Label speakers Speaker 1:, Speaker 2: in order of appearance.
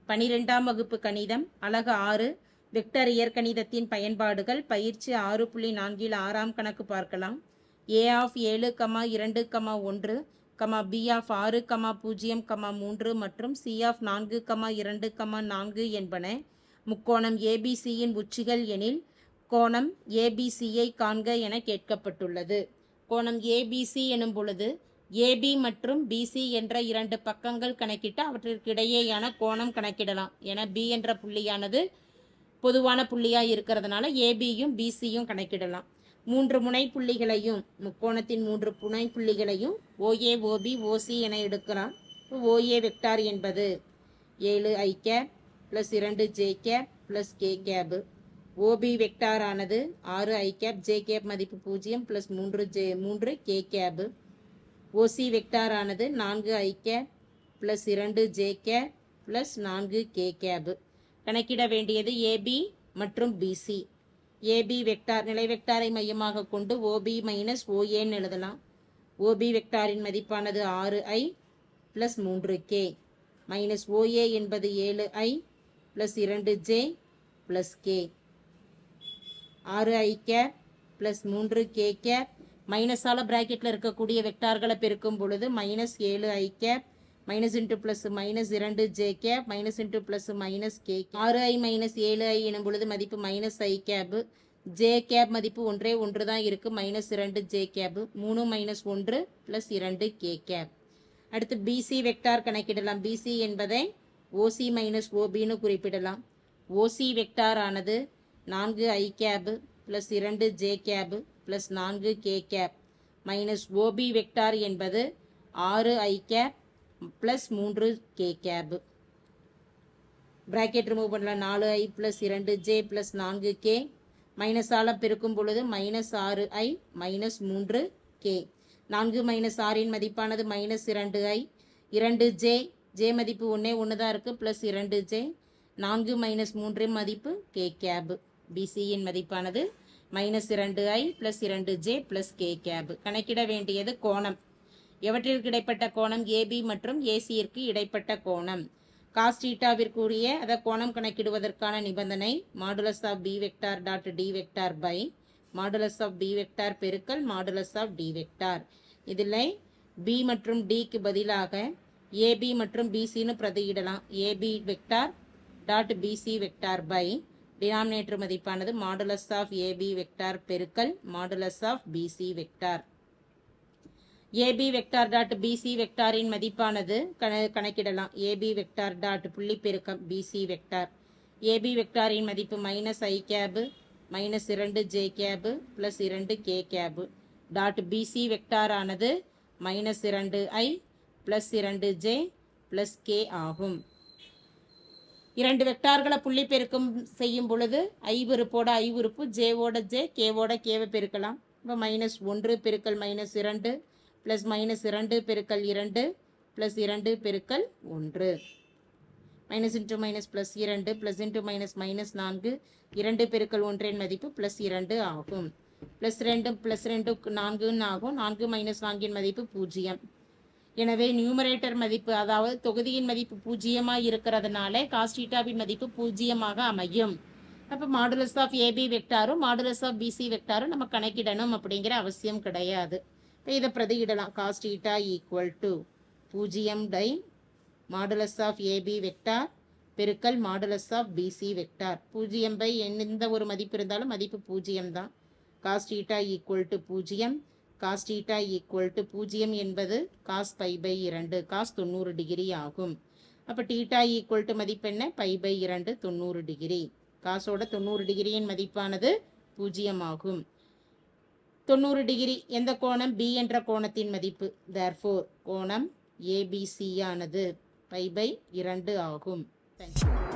Speaker 1: 12ஆம் வகுப்பு கணிதம் அலகு 6 வெக்டர் இயற்கணிதத்தின் பயன்பாடுகள் பயிற்சி 6.4 ஆறாம் கணக்கு பார்க்கலாம். a ஆஃப் 7, 2, 1, b ஆஃப் 6, 0, 3 மற்றும் c ஆஃப் 4, 2, 4 என்பன முக்கோணம் ABCயின் உச்சிகள் எனில் கோணம் ABCயை காண்க என கேட்கப்பட்டுள்ளது. கோணம் ABC எனும் பொழுது AB மற்றும் BC என்ற இரண்டு பக்கங்கள் கணக்கிட்டு அவற்றிற்கு இடையேயான கோணம் கணக்கிடலாம். என B என்ற புள்ளியானது பொதுவான புள்ளியாக இருக்கிறதுனால ABயும் BCயும் கணக்கிடலாம். 3 முனை புள்ளிகளையும் முக்கோணத்தின் 3 முனை புள்ளிகளையும் OA, OB, OC என எடுக்கலாம். OA வெக்டார் என்பது 7i cap + 2j cap + k cap. OB vector ஆனது 6i கேப் j கேப் மதிப்பு 0 + 3k கேப். OC வெக்டார் ஆனது 4i cap + 2j cap + 4k gap. கணக்கிட வேண்டியது AB மற்றும் BC. AB வெக்டார் நிலை வெக்டாரை மையமாக கொண்டு OB - OA எழுதலாம். OB வெக்டாரின் மதிப்பானது 6i + 3k OA என்பது 7i + 2j + k. 6i cap + 3k cap மைனஸால பிராக்கெட்டில் இருக்கக்கூடிய வெக்டார்களை பெருக்கும் பொழுது -7i gap -2j gap -k. 6i - 7i எனும் பொழுது மதிப்பு -i கேப். j கேப் மதிப்பு ஒன்று தான் இருக்கு -2j கேப். 3 - 1 + 2k cap. அடுத்து BC வெக்டார் கணக்கிடலாம். BC என்பதை OC - OBன்னு குறிப்பிடலாம். OC வெக்டார் ஆனது 4i cap + 2j cap + 4k cap OB vector என்பது 6i cap + 3k gap. Bracket remove பண்ணலாம். 4i + 2j + 4k மைனஸால பெருக்கும் பொழுது -6i - 3k. 4 - 6 மதிப்பானது -2i. 2j j மதிப்பு ஒன்று தான் இருக்கு +2j. 4 - 3 மதிப்பு k கேப். BCயின் மதிப்பானது -2i + 2j + k கேப். கணக்கிட வேண்டியது கோணம். எவற்றிற்கு இடைப்பட்ட கோணம்? AB மற்றும் ACற்கு இடைப்பட்ட கோணம். காஸ் தீட்டாவிற்குரிய அதை கோணம் கணக்கிடுவதற்கான நிபந்தனை modulus of B vector dot D vector by modulus of B vector பெருக்கல் மாடுலஸ் ஆஃப் D வெக்டார். இதில் B மற்றும் Dக்கு பதிலாக AB மற்றும் BCன்னு பிரதியிடலாம். AB vector dot BC vector by denominator மதிப்பானது மாடுலஸ் ஆஃப் AB வெக்டார் பெருக்கல் modulus of BC vector. AB vector dot BC வெக்டாரின் மதிப்பானது கணக்கிடலாம். AB வெக்டார் டாட் புள்ளி பெருக்கம் BC வெக்டார். AB வெக்டாரின் மதிப்பு -i cap -2j cap + 2k cap dot BC vector ஆனது -2i + 2j + k ஆகும். இரண்டு வெக்டார்களை புள்ளி பெருக்கம் செய்யும் பொழுது i உறுப்போட i உறுப்பு j ஓட j k ஓட k பெருக்கலாம். இப்போ -1 பெருக்கல் -2 + -2 பெருக்கல் 2 + 2 பெருக்கல் 1 -into -+2 +into -4 2 பெருக்கல் 1 மதிப்பு +2 ஆகும். +2 +2 4 ஆகும். 4 - 4 மதிப்பு 0. எனவே நியூமரேட்டர் மதிப்பு அதாவது தொகுதியின் மதிப்பு 0 இருக்கிறதுனால காஸ் தீட்டாவின் மதிப்பு 0 அமையும். அப்போ மாடுலஸ் ஆஃப் AB வெக்டாரும் மாடுலஸ் ஆஃப் BC வெக்டாரும் நம்ம கணக்கிடணும் அப்படிங்கிற அவசியம் கிடையாது. இப்போ இதை பிரதியிடலாம். காஸ் தீட்டா = 0 டை மாடுலஸ் ஆஃப் AB வெக்டார் பெருக்கல் மாடுலஸ் ஆஃப் BC வெக்டார். 0 எந்த ஒரு மதிப்பு இருந்தாலும் மதிப்பு 0 தான். Cos theta = 0. காஸ் தீட்டா = 0 என்பது காஸ் π/2 காஸ் 90 டிகிரி ஆகும். அப்போ தீட்டா = மதிப்பு என்ன? π/2 90 டிகிரி. காசோட 90 டிகிரியின் மதிப்பானது 0 ஆகும். 90 டிகிரி எந்த கோணம்? B என்ற கோணத்தின் மதிப்பு. therefore கோணம் ABC ஆனது π/2 ஆகும். தேங்க்யூ.